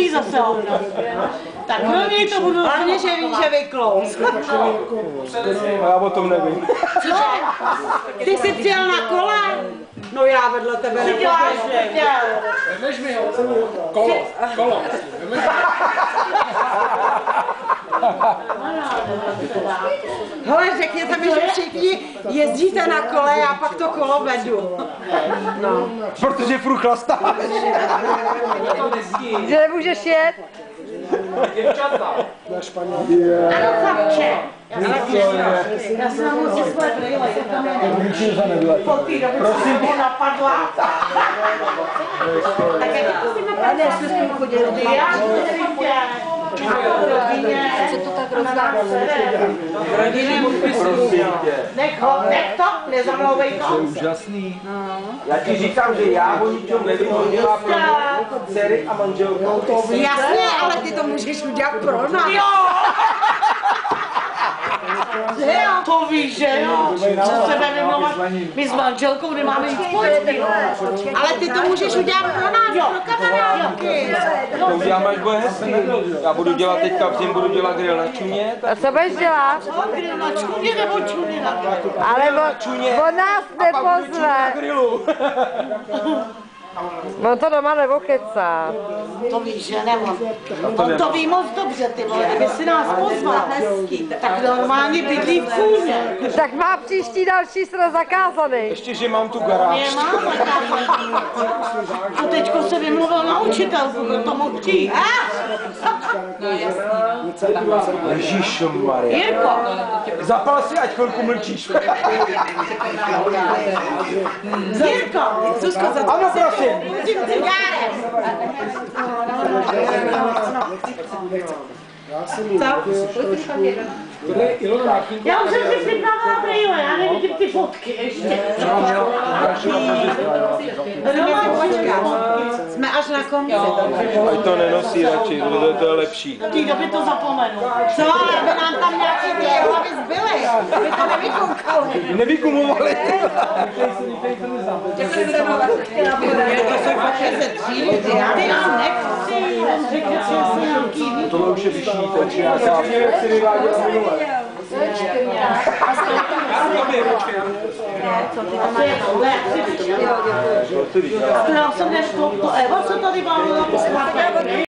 umí zase hovno. Tak pro něj to budu... Hlavně, že víš, že vyklous. Já o tom nevím. Cože? Ty jsi přijel na kole? No já vedle tebe nepodježdím. Vemeš mi ho, kolo. Vemeš mi. Hele, řekněte mi, že všichni jezdíte na kole, já pak to kolo vedu. No. Protože furt chlastáš. Že nemůžeš jet? Děvčata. Ano, chlapče. Já se nám musím svoje brýle, je tam po té doby, co jsem ho napadla. Tak jak to si napadla? Ne, jsme s tím chodili. Já prosím tě. Co to tak rozdá? Nech to, nezamlouvej to. To je úžasný. Já ti říkám, že já o ničem nevím, on dělá pro dcery a manželka. Jasně, ale ty to můžeš udělat pro nás. Jo! To víš, že jo? Co sebe vymlouvat? My s manželkou nemáme nic společného. Ale ty to můžeš udělat pro nás, pro kamarádky. To udělám, až bude hezký. Já budu dělat teďka v zimu, budu dělat grill na čuně. A co budeš dělat? Grill na čuně nebo čuny na grill? Ale on nás nepozve. On to doma nebokecá. To víš, že nemám. On to ví moc dobře, ty vole, kdyby si nás pozval, tak normálně bydlí v kůně. Tak má příští další sraz zakázaný. Ještě, že mám tu garáž. Nemá zakázaný. A teďko se vymluvil na učitelku, kdo to mohl chtít. Ježišmarja. Jirko, Zapal si, ať chvilku mlčíš. Jirko, Zuzko, za Ano, prosím. tím cigárem. já už jsem si připravila brýle, já nevidím ty fotky ještě. Jsme až na konci. Ať to nenosí radši, to je lepší. Do té doby to zapomenu. Co, ale by nám tam nějaký ty hlavy zbyly, aby to nevykoukali. Nevykumovali. To jsou fakt ze 3 lidi, já ty nám nechci, on řekl, že jsou nějaký. Tohle už je vyšší, takže já si jak si vyváděl minule. Já jsem než to Eva, co tady bavila posledně.